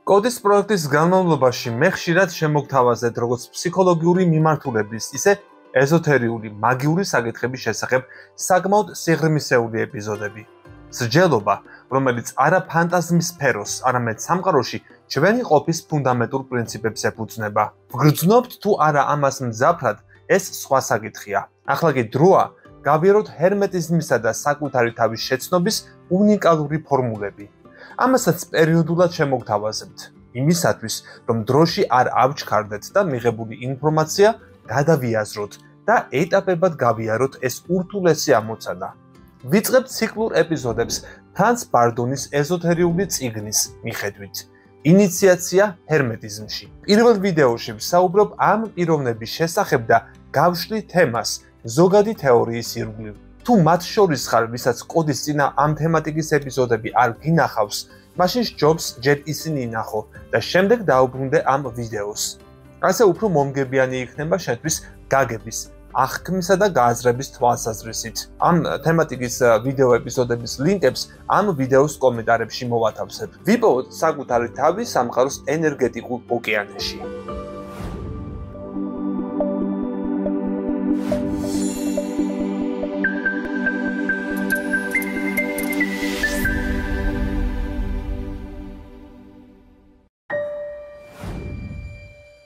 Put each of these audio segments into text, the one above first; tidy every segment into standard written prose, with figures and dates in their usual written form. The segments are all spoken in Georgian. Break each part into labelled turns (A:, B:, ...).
A: კოდის პროექტის განმავლობაში მე ხშირად შემოგთავაზეთ როგორც ფსიქოლოგიური მიმართულების, ისე ეზოთერიული, მაგიური საკითხების შესახებ საკმაოდ სიღრმისეული ეპიზოდები. სჯელობა, რომელიც არა ფანტაზმის სფეროს, არამედ სამყაროში ჩვენი ყოფის ფუნდამენტურ პრინციპებს ეფუძნება. ვგრძნობთ თუ არა ამას მძაფრად, ეს სხვა საკითხია. ახლა კი დროა გავიაროთ ჰერმეტიზმისა და საკუთარი თავის შეცნობის უნიკალური ფორმულები. ამასაც პერიოდულად შემოგთავაზებთ, იმისათვის, რომ დროში არ ავჩქარდეთ და მიღებული ინფორმაცია გადავიაზროთ და ეტაპებად გავიაროთ ეს ურთულესი ამოცანა. ვიწყებთ ციკლურ ეპიზოდებს ფრანც ბარდონის ეზოთერიული წიგნის მიხედვით. ინიციაცია ჰერმეტიზმში. პირველ ვიდეოში ვსაუბრობ ამ პიროვნების შესახებ და გავშლი თემას ზოგადი თეორიის ირგვლივ. თუ მათ შორის ხარ, ვისაც კოდის წინა ამ თემატიკის ეპიზოდები არ გინახავს, მაშინ სჯობს ჯერ ისინი ნახო და შემდეგ დაუბრუნდე ამ ვიდეოს. ასე უფრო მომგებიანი იქნება შენთვის გაგების, აღქმისა და გააზრების თვალსაზრისით. ამ თემატიკის ვიდეო ეპიზოდების ლინკებს ამ ვიდეოს კომენტარებში მოვათავსებ. ვიპოვოთ საკუთარი თავი სამყაროს ენერგეტიკულ ოკეანეში.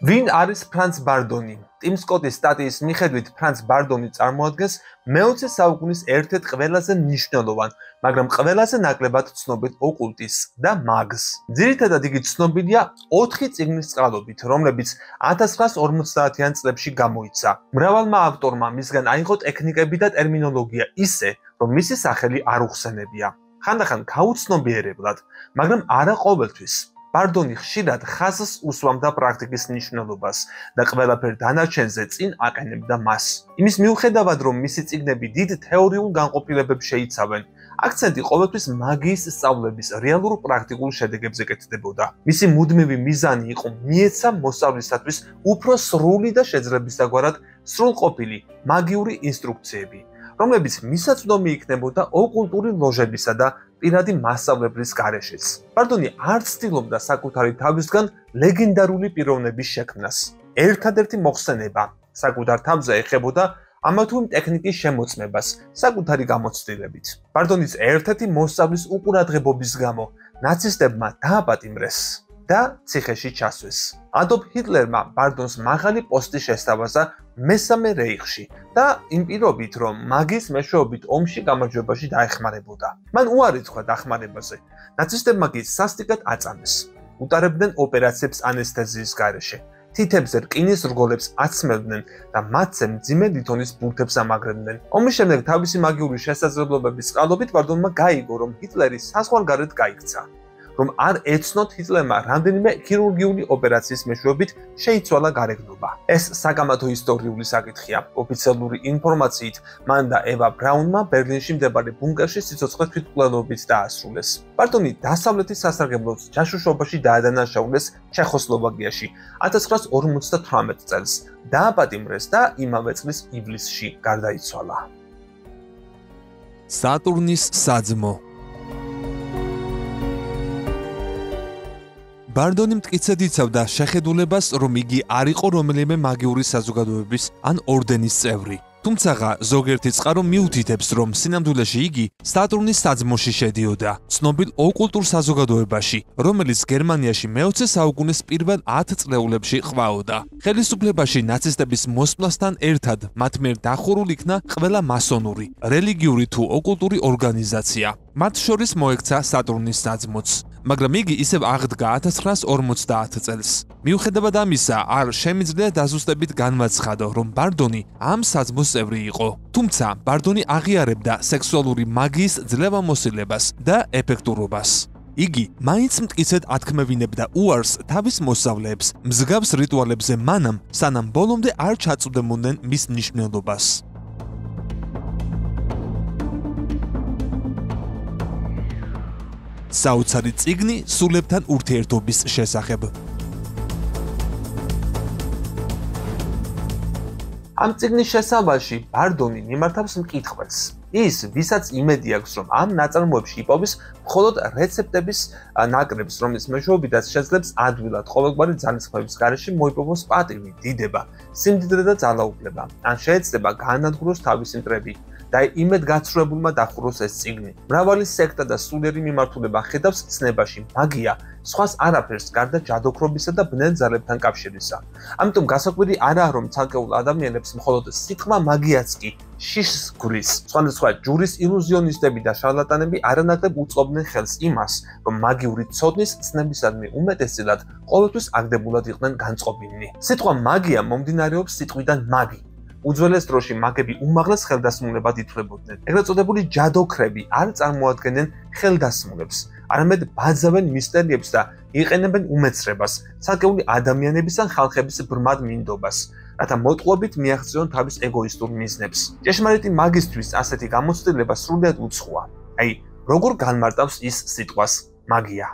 A: ვინ არის ფრანც ბარდონი? ტიმ სკოტის სტატიის მიხედვით ფრანც ბარდონი წარმოადგენს მე-20 საუკუნის ერთ-ერთ ყველაზე მნიშვნელოვან, მაგრამ ყველაზე ნაკლებად ცნობილ ოკულტის და მაგს. ძირითადად იგი ცნობილია 4 წიგნის წყალობით, რომლებიც 1950-იან წლებში გამოიცა. მრავალმა ავტორმა მისგან აიღო ტექნიკები და ტერმინოლოგია ისე, რომ მისი სახელი არ უხსენებია. ხანდახან გაუცნობიერებლად, მაგრამ არა ყოველთვის. ბარდონი ხშირად ხაზს უსვამდა პრაქტიკის მნიშვნელობას და ყველაფერ დანარჩენზე წინ აყენებდა მას. იმის მიუხედავად, რომ მისი წიგნები დიდ თეორიულ განყოფილებებს შეიცავენ, აქცენტი ყოველთვის მაგიის სწავლების რეალურ პრაქტიკულ შედეგებზე კეთდებოდა. მისი მუდმივი მიზანი იყო მიეცა მოსწავლისათვის უფრო სრული და შეძლებისდაგვარად სრულყოფილი მაგიური ინსტრუქციები, რომლებიც მისაწვდომი იქნებოდა ოკულტური ლოჟებისა და პირადი მასწავლებლის გარეშეც. ბარდონი არ ცდილობდა საკუთარი თავისგან ლეგენდარული პიროვნების შექმნას. ერთადერთი მოხსენება საკუთარ თავზე ეხებოდა ამა თუ იმ ტექნიკის შემოწმებას საკუთარი გამოცდილებით. ბარდონის ერთ-ერთი მოსწავლის უყურადღებობის გამო ნაცისტებმა დააპატიმრეს და ციხეში ჩასვეს. ადოლფ ჰიტლერმა ბარდონს მაღალი პოსტი შესთავაზა მესამე რეიხში და იმ პირობით, რომ მაგის მეშვეობით ომში გამარჯვებაში დაეხმარებოდა. მან უარი თქვა დახმარებაზე. ნაცისტებმა კი სასტიკად აწამეს. უტარებდნენ ოპერაციებს ანესთეზიის გარეშე. თითებზე რკინის რგოლებს აცმევდნენ და მათზე მძიმე ლითონის ბურთებს ამაგრებდნენ. ომის შემდეგ თავისი მაგიური შესაძლებლობების წყალობით ბარდონმა გაიგო, რომ ჰიტლერი საზღვარგარეთ გაიქცა. რომ არ ეცნოთ ჰიტლერმა რამდენიმე ქირურგიული ოპერაციის მეშვეობით შეიცვალა გარეგნობა. ეს საკამათო ისტორიული საკითხია. ოფიციალური ინფორმაციით, მან და ევა ბრაუნმა ბერლინში მდებარე ბუნკერში სიცოცხლე თვითმკვლელობით დაასრულეს. ბარდონი დასავლეთის სასარგებლოს ჯაშუშობაში დაადანაშაულეს ჩეხოსლოვაკიაში 1958 წელს. დააპატიმრეს და იმავე წლის ივლისში გარდაიცვალა.
B: სატურნის საძმო. ბარდონი მტკიცედ იცავდა შეხედულებას, რომ იგი არ იყო რომელიმე მაგიური საზოგადოების ან ორდენის წევრი. თუმცა ზოგიერთი წყარო მიუთითებს, რომ სინამდვილეში იგი სატურნის საძმოში შედიოდა, ცნობილ ოკულტურ საზოგადოებაში, რომელიც გერმანიაში მე-20 საუკუნის პირველ 10 წლეულებში ყვაოდა. ხელისუფლებაში ნაცისტების მოსვლასთან ერთად მათ მიერ დახურულ იქნა ყველა მასონური, რელიგიური თუ ოკულტური ორგანიზაცია. მათ შორის მოექცა სატურნის საძმოც. მაგრამ იგი ისევ აღდგა 1950 წელს. მიუხედავად ამისა, არ შემიძლია დაზუსტებით განვაცხადო, რომ ბარდონი ამ საძმოს წევრი იყო. თუმცა ბარდონი აღიარებდა სექსუალური მაგიის ძლევამოსილებას და ეფექტურობას. იგი მაინც მტკიცედ ათქმევინებდა უარს თავის მოსწავლეებს მსგავს რიტუალებზე მანამ, სანამ ბოლომდე არ ჩაწვდომდნენ მის მნიშვნელობას. საოცარი წიგნი სულებთან ურთიერთობის შესახებ.
A: ამ წიგნის შესავალში ბარდონი მიმართავს მკითხვას. ის, ვისაც იმედი აქვს, რომ ამ ნაწარმოებში იპოვის მხოლოდ რეცეპტების ნაკრებს, რომლის მეშვეობითაც შეძლებს ადვილად ყოველგვარი ძალისხმევის გარეშე მოიპოვოს პატივი, დიდება, სიმდიდრე და ძალაუფლება, ან შეეცდება გაანადგუროს თავისი მტრები და იმედგაცრუებულმა დახუროს ეს წიგნი. მრავალი სექტა და სულიერი მიმართულება ხედავს ცნებაში მაგია, სხვას არაფერს გარდა ჯადოქრობისა და ბნელ ძალებთან კავშირისა. ამიტომ გასაკვირი არაა, რომ ცალკეულ ადამიანებს მხოლოდ სიტყვა მაგიაც კი შიშს გვრის. სხვადასხვა ჯურის ილუზიონისტები და შარლატანები არანაკლებ უწყობდნენ ხელს იმას, რომ მაგიური ცოდნის ცნებისადმი უმეტესწილად ყოველთვის აგდებულად იყვნენ განწყობილნი. სიტყვა მაგია მომდინარეობს სიტყვიდან მაგი. უძველეს დროში მაგები უმაღლეს ხელდასმულებად ითვლებოდნენ. ეგრეთ წოდებული ჯადოქრები არ წარმოადგენენ ხელდასმულებს, არამედ ბაძავენ მისტერიებს და იყენებენ უმეცრებას, ცალკეული ადამიანების ან ხალხების ბრმად მინდობას, რათა მოტყუებით მიაღწიონ თავის ეგოისტურ მიზნებს. ჭეშმარიტი მაგისთვის ასეთი გამოცდილება სრულიად უცხოა. აი, როგორ განმარტავს ის სიტყვას მაგია?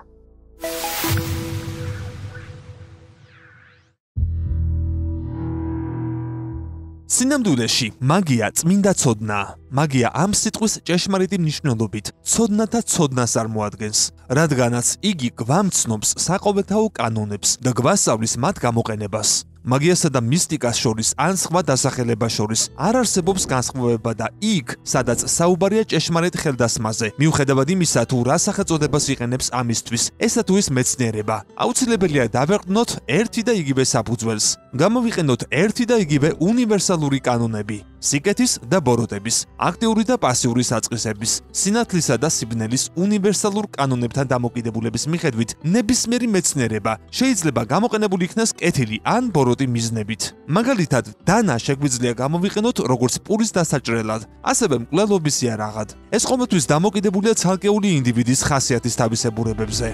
B: სინამდვილეში მაგია წმინდა ცოდნაა. მაგია ამ სიტყვის ჭეშმარიტი მნიშვნელობით ცოდნათა ცოდნას წარმოადგენს, რადგანაც იგი გვამცნობს საყოველთაო კანონებს და გვასწავლის მათ გამოყენებას. მაგიასა და მისტიკას შორის ან სხვა დასახელებას შორის არ არსებობს განსხვავება და იქ, სადაც საუბარია ჭეშმარიტ ხელდასმაზე, მიუხედავად იმისა, თუ რა სახელწოდებას იყენებს ამისთვის, ესა თუ ის მეცნიერება, აუცილებელია დავეყრდნოთ ერთი და იგივე საფუძველს. გამოვიყენოთ ერთი და იგივე უნივერსალური კანონები. სიკეთის და ბოროტების, აქტიური და პასიური საწყისების, სინათლისა და სიბნელის უნივერსალურ კანონებთან დამოკიდებულების მიხედვით ნებისმიერი მეცნიერება შეიძლება გამოყენებული იქნას კეთილი ან ბოროტი მიზნებით. მაგალითად, დანა შეგვიძლია გამოვიყენოთ როგორც პურის დასაჭრელად, ასევე მკვლელობის იარაღად. ეს ყოველთვის დამოკიდებულია ცალკეული ინდივიდის ხასიათის თავისებურებებზე.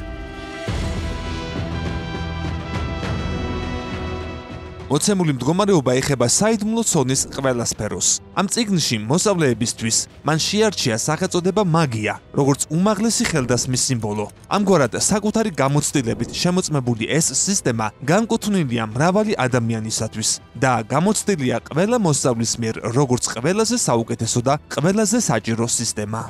B: მოცემული მდგომარეობა ეხება საიდუმლო ცოდნის ყველა სფეროს. ამ წიგნში მოსწავლეებისთვის მან შეარჩია სახელწოდება მაგია, როგორც უმაღლესი ხელდასმის სიმბოლო. ამგვარად, საკუთარი გამოცდილებით შემოწმებული ეს სისტემა განკუთვნილია მრავალი ადამიანისათვის და გამოცდილია ყველა მოსწავლის მიერ როგორც ყველაზე საუკეთესო და ყველაზე საჭირო სისტემა.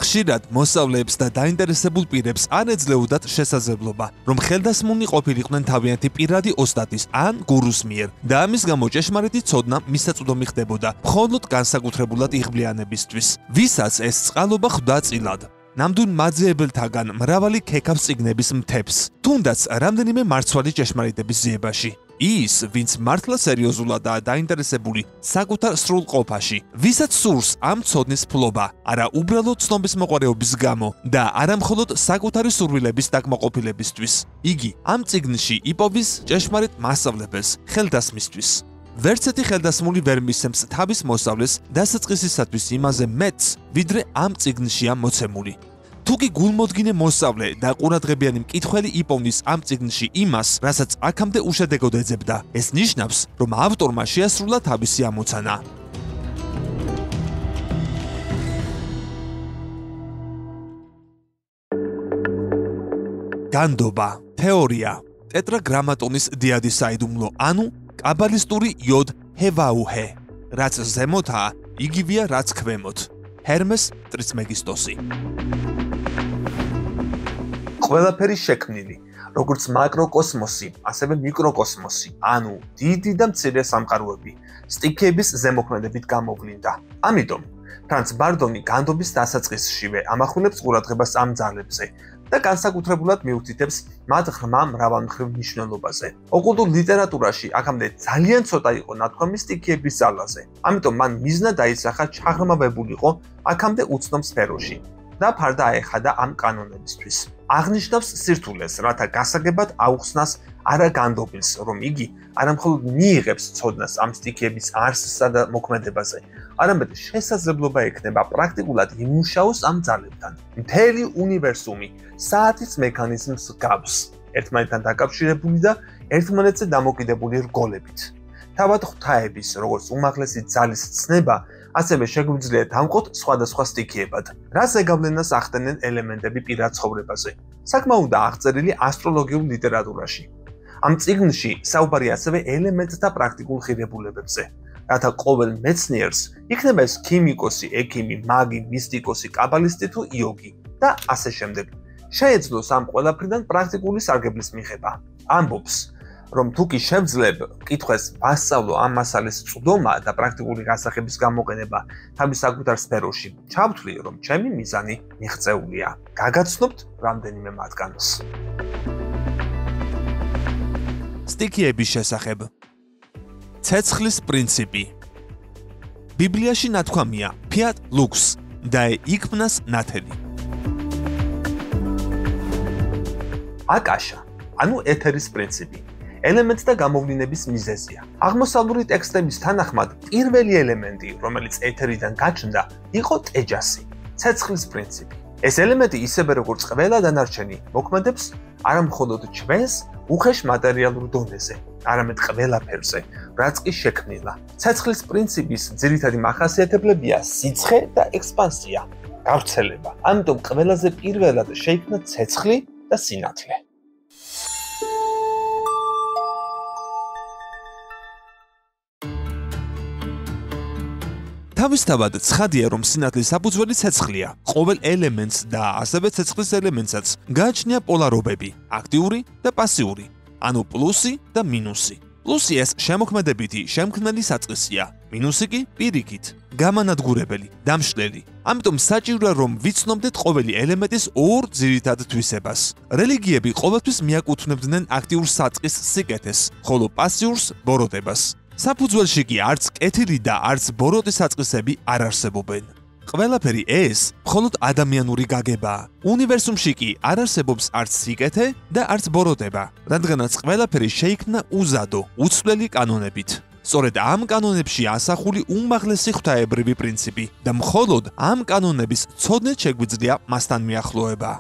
B: ხშირად მოსწავლეებს და დაინტერესებულ პირებს არ ეძლეოდათ შესაძლებლობა, რომ ხელდასმულნი ყოფილიყვნენ თავიანთი პირადი ოსტატის ან გურუს მიერ და ამის გამო ჭეშმარიტი ცოდნა მისაწვდომი ხდებოდა მხოლოდ განსაკუთრებულად იღბლიანებისთვის, ვისაც ეს წყალობა ხვდა წილად. ნამდვილ მაძიებელთაგან მრავალი ქექავს წიგნების მთებს, თუნდაც რამდენიმე მარცვალი ჭეშმარიტების ძიებაში. ის, ვინც მართლა სერიოზულადაა დაინტერესებული საკუთარ სრულყოფაში, ვისაც სურს ამ ცოდნის ფლობა, არა უბრალოდ ცნობის მოყვარეობის გამო და არა მხოლოდ საკუთარი სურვილების დაკმაყოფილებისთვის. იგი ამ წიგნში იპოვის ჭეშმარიტ მასწავლებელს ხელდასმისთვის. ვერც ერთი ხელდასმული ვერ მისცემს თავის მოსწავლეს დასაწყისისათვის იმაზე მეტს, ვიდრე ამ წიგნშია მოცემული. თუკი გულმოდგინე მოსწავლე და ყურადღებიანი მკითხველი იპოვნის ამ წიგნში იმას, რასაც აქამდე უშედეგოდ ეძებდა, ეს ნიშნავს, რომ ავტორმა შეასრულა თავისი ამოცანა. განდობა, თეორია, ტეტრაგრამატონის დიადის საიდუმლო, ანუ კაბალისტური იოდ ჰევაუჰე, რაც ზემოთაა, იგივეა რაც ქვემოთ. ჰერმეს ტრიცმეგისტოსი.
A: ყველაფერი შექმნილი, როგორც მაკროკოსმოსი, ასევე მიკროკოსმოსი, ანუ დიდი და მცირე სამყაროები, სტიქიების ზემოქმედებით გამოვლინდა. ამიტომ ფრანც ბარდონი განდობის დასაწყისშივე ამახვილებს ყურადღებას ამ ძალებზე და განსაკუთრებულად მიუთითებს მათ ღრმა მრავალმხრივ მნიშვნელობაზე. ოკულტურ ლიტერატურაში აქამდე ძალიან ცოტა იყო ნათქვამი სტიქიების ძალაზე, ამიტომ მან მიზნა დაისახა ჩაღრმავებულიყო აქამდე უცნობ სფეროში და ფარდა აეხადა ამ კანონებისთვის. აღნიშნავს სირთულეს, რათა გასაგებად აუხსნას არა განდობილს, რომ იგი არამხოლოდ მიიღებს ცოდნას ამ სტიქიების არსსა და მოქმედებაზე, არამედ შესაძლებლობა ექნება პრაქტიკულად იმუშაოს ამ ძალებთან. მთელი უნივერსუმი საათის მექანიზმს გავს, ერთმანეთთან დაკავშირებული და ერთმანეთზე დამოკიდებული რგოლებით. თავად ღვთაების, როგორც უმაღლესი ძალის ცნება, ასევე შეგვიძლია დავყოთ სხვადასხვა სტიქიებად, რა ზეგავლენას ახდენენ ელემენტები პირად ცხოვრებაზე. საკმაოდაა აღწერილი ასტროლოგიურ ლიტერატურაში. ამ წიგნში საუბარია ასევე ელემენტთა პრაქტიკულ ღირებულებებზე, რათა ყოველ მეცნიერს, იქნება ეს ქიმიკოსი, ექიმი, მაგი, მისტიკოსი, კაბალისტი თუ იოგი და ასე შემდეგ, შეეძლოს ამ ყველაფრიდან პრაქტიკული სარგებლის მიღება. ამბობს, რომ თუ კი შევძლებ კითხვას ვასწავლო ამ მასალის წვდომა და პრაქტიკული გასახების გამოყენება თავის საკუთარ სფეროში, ჩავთვლი, რომ ჩემი მიზანი მიღწეულია. გაგაცნობთ რამდენიმე მათგანს.
B: სტიქიების შესახებ. ცეცხლის პრინციპი. ბიბლიაში ნათქვამია fiat lux და იქმნას ნათელი.
A: აკაშა, ანუ ეთერის პრინციპი, ელემენტთა გამოვლინების მიზეზია. აღმოსავლური ტექსტების თანახმად, პირველი ელემენტი, რომელიც ეთერიდან გაჩნდა, იყო ტეჯასი, ცეცხლის პრინციპი. ეს ელემენტი ისევე როგორც ყველა დანარჩენი, მოქმედებს არა მხოლოდ ჩვენს უხეშ მატერიალურ დონეზე, არამედ ყველაფერზე, რაც კი შექმნილა. ცეცხლის პრინციპის ძირითადი მახასიათებლებია სიცხე და ექსპანსია, გავრცელება. ამიტომ ყველაზე პირველად შეიქმნა ცეცხლი და სინათლე.
B: თავისთავად ცხადია, რომ სინათლის საფუძველი ცეცხლია. ყოველ ელემენტს და ასევე ცეცხლის ელემენტსაც გააჩნია პოლარობები, აქტიური და პასიური, ანუ პლუსი და მინუსი. პლუსი ეს შემოქმედებითი შემქმნელი საწყისია, მინუსი კი პირიქით, გამანადგურებელი, დამშლელი. ამიტომ საჭიროა რომ ვიცნობდეთ ყოველი ელემენტის ორ ძირითად თვისებას. რელიგიები ყოველთვის მიაკუთვნებდნენ აქტიურ საწყის სიკეთეს, ხოლო პასიურს ბოროტებას. საფუძველში კი არც კეთილი და არც ბოროტი საწყისები არ არსებობენ. ყველაფერი ეს მხოლოდ ადამიანური გაგებაა. უნივერსუმში კი არ არსებობს არც სიკეთე და არც ბოროტება, რადგანაც ყველაფერი შეიქმნა უზადო, უცვლელი კანონებით. სწორედ ამ კანონებში ასახული უმაღლესი ღვთაებრივი პრინციპი და მხოლოდ ამ კანონების ცოდნით შეგვიძლია მასთან მიახლოება.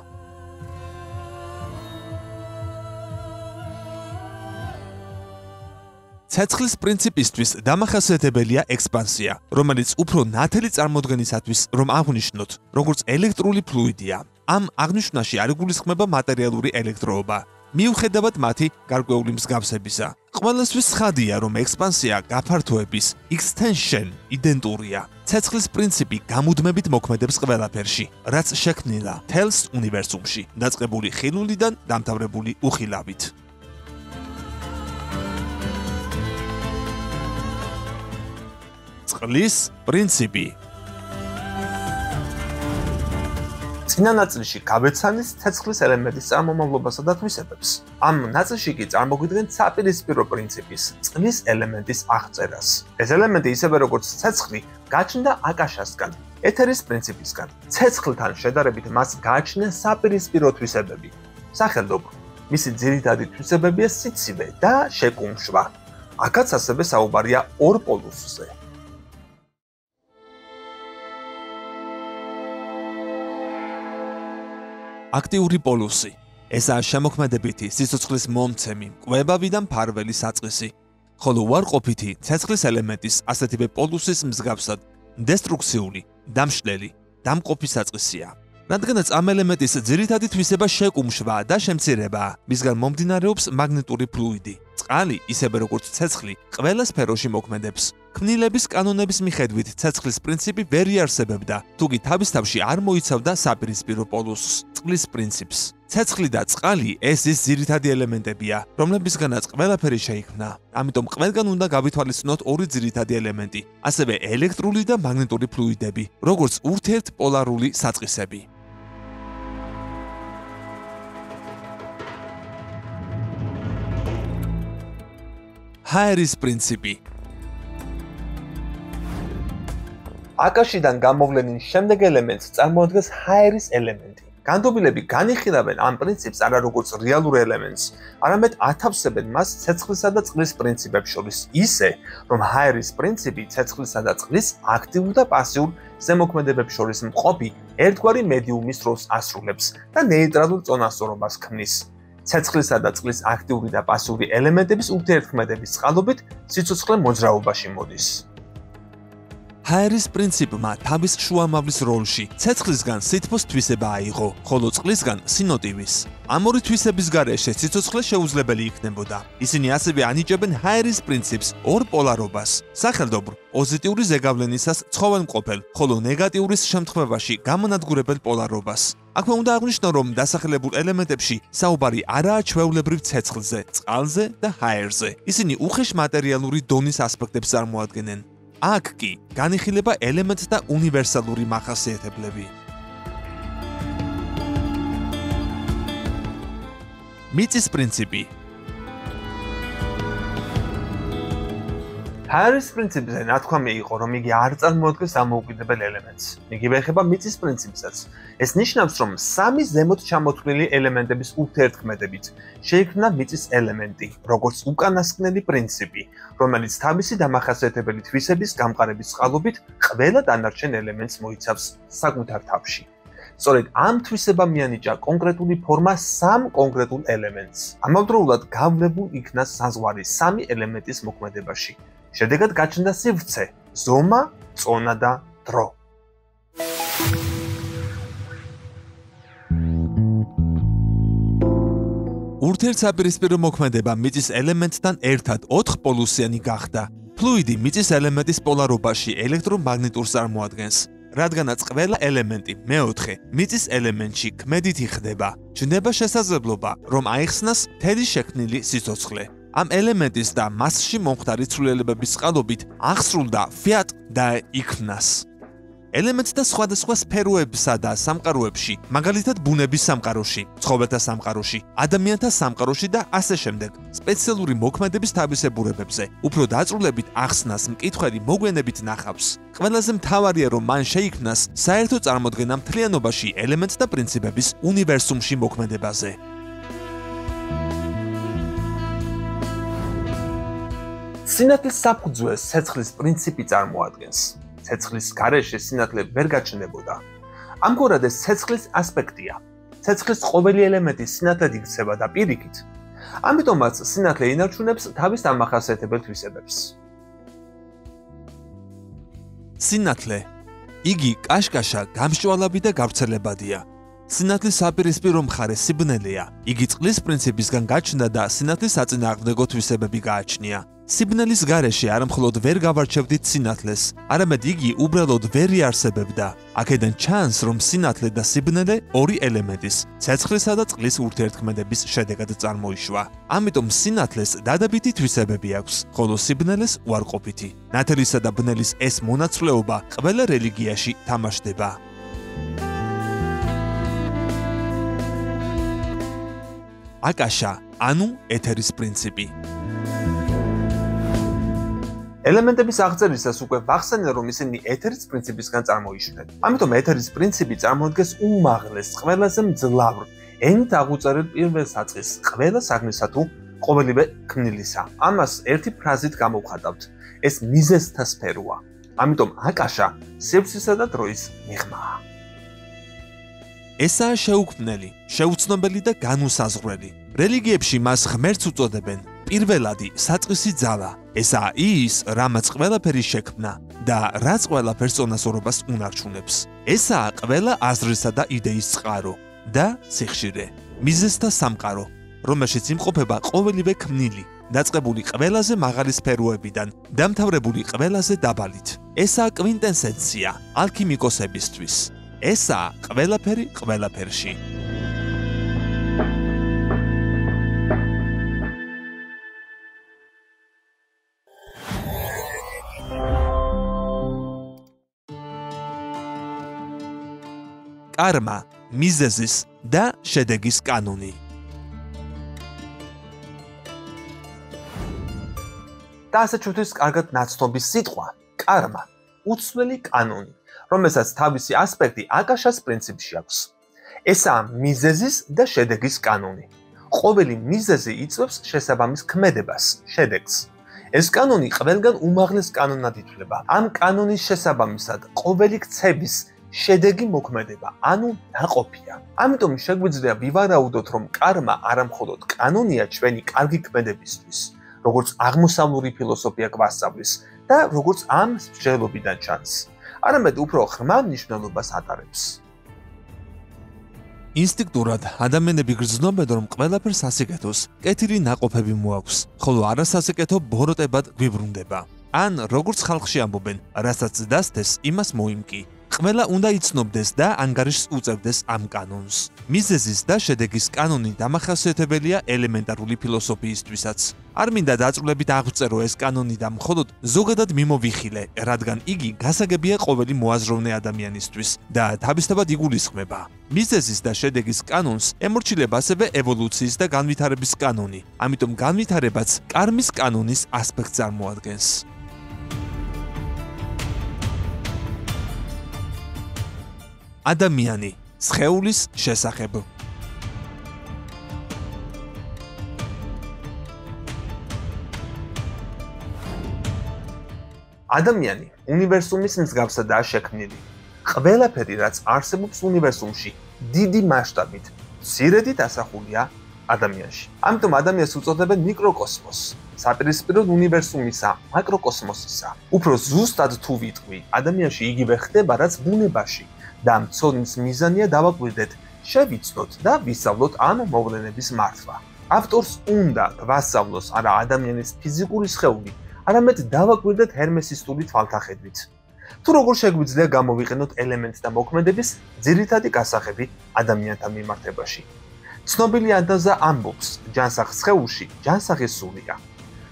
B: ცეცხლის პრინციპისთვის დამახასიათებელია ექსპანსია, რომელიც უფრო ნათელი წარმოდგენისათვის რომ აღვნიშნოთ, როგორც ელექტრული ფლუიდია. ამ აღნიშვნაში არ იგულისხმება მატერიალური ელექტროობა, მიუხედავად მათი გარკვეული მსგავსებისა. ყველასთვის ცხადია, რომ ექსპანსია გაფართოების extension იდენტურია. ცეცხლის პრინციპი გამუდმებით მოქმედებს ყველაფერში, რაც შექმნილა თელს უნივერსუმში, დაწყებული ხილულიდან დამთავრებული უხილავით. წყლის პრინციპი.
A: წინა ნაწილში გავეცანის ცეცხლის ელემენტის წარმომავლობასა და თვისებებს. ამ ნაწილში კი წარმოგვიდგენთ საპირისპირო პრინციპის, წყლის ელემენტის აღწერას. ეს ელემენტი ისევე როგორც ცეცხლი, გაჩნდა აკაშასგან, ეთერის პრინციპისგან. ცეცხლთან შედარებით მას გააჩნია საპირისპირო თვისებები. სახელობრივ, მისი ძირითადი თვისებებია სიცივე და შეკუმშვა. აქაც ასევე საუბარია ორ პოლუსზე.
B: აქტიური პოლუსი. ესაა შემოქმედებითი სიცოცხლის მომცემი, კვებავი და მფარველი საწყისი, ხოლო უარყოფითი ცეცხლის ელემენტის ასეთივე პოლუსის მსგავსად დესტრუქციული, დამშლელი, დამყოფი საწყისია. რადგანაც ამ ელემენტის ძირითადი თვისება შეკუმშვა და შემცირებაა, მისგან მომდინარეობს მაგნიტური ფლუიდი. წყალი, ისევე როგორც ცეცხლი, ყველა სფეროში მოქმედებს. ქმნილების კანონების მიხედვით ცეცხლის პრინციპი ვერ იარსებებდა, თუკი თავის თავში არ მოიცავდა საპირისპირო პოლუსს, წყლის პრინციპს. ცეცხლი და წყალი ეს ის ძირითადი ელემენტებია, რომლებისგანაც ყველაფერი შეიქმნა. ამიტომ ყველგან უნდა გავითვალისწინოთ ორი ძირითადი ელემენტი, ასევე ელექტრული და მაგნიტური ფლუიდები, როგორც ურთიერთპოლარული საწყისები. ჰაერის პრინციპი.
A: აკაშიდან გამოვლენის შემდეგ ელემენტს წარმოადგენს ჰაერის ელემენტი. განდობილები განიხილავენ ამ პრინციპს არა როგორც რეალურ ელემენტს, არამედ ათავსებენ მას ცეცხლისა და წყლის პრინციპებს შორის ისე, რომ ჰაერის პრინციპი ცეცხლისა და წყლის აქტიურ და პასიურ ზემოქმედებებს შორის მყოფი ერთგვარი მედიუმის როლს ასრულებს და ნეიტრალურ წონასწორობას ქმნის. ცეცხლისა და წყლის აქტიური და პასიური ელემენტების ურთიერთქმედების წყალობით სიცოცხლე მოძრაობაში მოდის.
B: ჰაერის პრინციპმა თავის შუამავლის როლში ცეცხლისგან სითბოს თვისება აიღო, ხოლო წყლისგან სინოტივის. ამ ორი თვისების გარეშე სიცოცხლე შეუძლებელი იქნებოდა. ისინი ასევე ანიჭებენ ჰაერის პრინციპს ორ პოლარობას. სახელდობრ, პოზიტიური ზეგავლენისას ცხოველმყოფელ, ხოლო ნეგატიურის შემთხვევაში გამონადგურებელ პოლარობას. აქვე უნდა აღვნიშნო, რომ დასახელებულ ელემენტებში საუბარი არაა ჩვეულებრივ ცეცხლზე, წყალზე და ჰაერზე. ისინი უხეშ მატერიალური დონის ასპექტებს წარმოადგენენ. აქ კი განიხილება ელემენტთა უნივერსალური მახასიათებლები. მიწის პრინციპი.
A: ჰაერის პრინციპზე ნათქვამი იყო, რომ იგი არ წარმოადგენს დამოუკიდებელ ელემენტს. იგივე ეხება მიწის პრინციპსაც. ეს ნიშნავს, რომ სამი ზემოთ ჩამოთვლილი ელემენტების ურთიერთქმედებით შეიქმნა მიწის ელემენტი, როგორც უკანასკნელი პრინციპი, რომელიც თავისი დამახასიათებელი თვისების გამყარების წყალობით ყველა დანარჩენ ელემენტს მოიცავს საკუთარ თავში. სწორედ ამ თვისებამ მიანიჭა კონკრეტული ფორმა სამ კონკრეტულ ელემენტს. ამავდროულად გავლებულ იქნა საზღვარი სამი ელემენტის მოქმედებაში. შედეგად გაჩნდა სივრცე, ზომა, წონა და დრო.
B: ურთიერთსაპირისპირო მოქმედება მიწის ელემენტთან ერთად 4 პოლუსიანი გახდა. ფლუიდი მიწის ელემენტის პოლარობაში ელექტრომაგნიტურს წარმოადგენს. რადგანაც ყველა ელემენტი მეოთხე მიწის ელემენტში ქმედით იხდება, ჩნდება შესაძლებლობა, რომ აიხსნას მთელი შექმნილი სიცოცხლე. ამ ელემენტის და მასში მომხდარი ცვლილებების წყალობით აღსრულდა ფიატ და იქმნას. ელემენტთა სხვადასხვა სფეროებსა და სამყაროებში, მაგალითად ბუნების სამყაროში, ცხოველთა სამყაროში, ადამიანთა სამყაროში და ასე შემდეგ, სპეციალური მოქმედების თავისებურებებზე, უფრო დაწვრილებით ახსნას მკითხველი მოგვიანებით ნახავს. ყველაზე მთავარია, რომ მან შეიქმნას საერთო წარმოდგენა მთლიანობაში ელემენტთა პრინციპების უნივერსუმში მოქმედებაზე.
A: სინათლის საფუძველს ცეცხლის პრინციპი წარმოადგენს. ცეცხლის გარეშე სინათლე ვერ გაჩნდებოდა. ამგვარად ეს ცეცხლის ასპექტია. ცეცხლის ყოველი ელემენტი სინათლედ იქცევა და პირიქით. ამიტომაც სინათლე ინარჩუნებს თავის დამახასიათებელ თვისებებს.
B: სინათლე. იგი კაშკაშა, გამშვალაბი და გავრცელებადია. სინათლის საპირისპირო მხარე სიბნელეა. იგი წყლის პრინციპისგან გაჩნდა და სინათლის საწინააღმდეგო თვისებები გააჩნია. სიბნელის გარეშე არ მხოლოდ ვერ გავარჩევდით სინათლეს, არამედ იგი უბრალოდ ვერ იარსებებდა. აქედან ჩანს, რომ სინათლე და სიბნელე ორი ელემენტის, ცეცხლისა და წყლის ურთიერთქმედების შედეგად წარმოიშვა. ამიტომ სინათლეს დადებითი თვისებები აქვს, ხოლო სიბნელეს უარყოფითი. ნათელისა და ბნელის ეს მონაცვლეობა ყველა რელიგიაში თამაშდება. აკაშა, ანუ ეთერის პრინციპი.
A: ელემენტების აღწერისას უკვე ვახსენე, რომ ისინი ეთერის პრინციპისგან წარმოიშვა. ამიტომ ეთერის პრინციპი წარმოადგენს უმაღლეს, ყველაზე მძლავრ, ენით აღუწერელ პირველ საწყისს ყველა საგნისა თუ ყოველივე ქმნილისა. ამას ერთი ფრაზით გამოვხატავთ. ეს მიზეზთა სფეროა. ამიტომ აკაშა სივრცისა და დროის მიღმაა.
B: ესაა შეუქმნელი, შეუცნობელი და განუსაზღვრელი. რელიგიებში მას ღმერთს უწოდებენ. პირველადი საწყისი ძალა. ესაა ის, რამაც ყველაფერი შექმნა და რაც ყველაფერს წონასწორობას უნარჩუნებს. ესაა ყველა აზრისა და იდეის წყარო და სიხშირე. მიზეზთა სამყარო, რომელშიც იმყოფება ყოველივე ქმნილი, დაწყებული ყველაზე მაღალი სფეროებიდან, დამთავრებული ყველაზე დაბალით. ესაა კვინტესენცია ალქიმიკოსებისთვის. ესაა ყველაფერი ყველაფერში. კარმა, მიზეზის და შედეგის კანონი.
A: და ასე ჩვენთვის კარგად ნაცნობი სიტყვა კარმა, უცვლელი კანონი, რომელსაც თავისი ასპექტი აკაშას პრინციპში აქვს. ესაა მიზეზის და შედეგის კანონი. ყოველი მიზეზი იწვევს შესაბამის ქმედებას, შედეგს. ეს კანონი ყველგან უმაღლეს კანონად ითვლება. ამ კანონის შესაბამისად ყოველი ქცევის შედეგი მოქმედება, ანუ დაყოფია. ამიტომ შეგვიძლია ვივარაუდოთ, რომ კარმა არა მხოლოდ კანონია ჩვენი კარგი ქმედებისთვის, როგორც აღმოსავლური ფილოსოფია გვასწავლის, და როგორც ამ მსჯელობიდან ჩანს, არამედ უფრო ღრმა მნიშვნელობას ატარებს.
B: ინსტინქტურად ადამიანები გრძნობენ, რომ ყველაფერს ასიკეთოს კეთილი ნაყოფები მოაქვს, ხოლო არასასიკეთო ბოროტებად გვიბრუნდება. ან როგორც ხალხში ამბობენ, რასაც დასთეს, იმას მოიმკი. ყველა უნდა იცნობდეს და ანგარიშს უწევდეს ამ კანონს. მიზეზის და შედეგის კანონი დამახასიათებელია ელემენტარული ფილოსოფიისთვისაც. არ მინდა დაწვრილებით აღწერო ეს კანონი და მხოლოდ ზოგადად მიმოვიხილე, რადგან იგი გასაგებია ყოველი მოაზროვნე ადამიანისთვის და თავისთავად იგულისხმება. მიზეზის და შედეგის კანონს ემორჩილება ასევე ევოლუციის და განვითარების კანონი, ამიტომ განვითარებაც კარმის კანონის ასპექტს წარმოადგენს. ადამიანი სხეულის შესახებ.
A: ადამიანი უნივერსუმის მსგავსადაა შექმნილი. ყველაფერი, რაც არსებობს უნივერსუმში, დიდი მასშტაბით, მცირედით ასახულია ადამიანში. ამიტომ ადამიანს უწოდებენ მიკროკოსმოსს, საპირისპიროდ უნივერსუმისა, მაკროკოსმოსისა. უფრო ზუსტად თუ ვიტყვი, ადამიანში იგივე ხდება, რაც ბუნებაში. და მცოდნის მიზანია დავაკვირდეთ, შევიცნოთ და ვისწავლოთ ამ მოვლენების მართვა. ავტორს უნდა გვასწავლოს არა ადამიანის ფიზიკური სხეული, არამედ დავაკვირდეთ ჰერმესისტული თვალთახედვით. თუ როგორ შეგვიძლია გამოვიყენოთ ელემენტთა მოქმედების ძირითადი გასაღები ადამიანთა მიმართებაში. ცნობილი ანდაზა ამბობს, ჯანსაღ სხეულში ჯანსაღი სულია.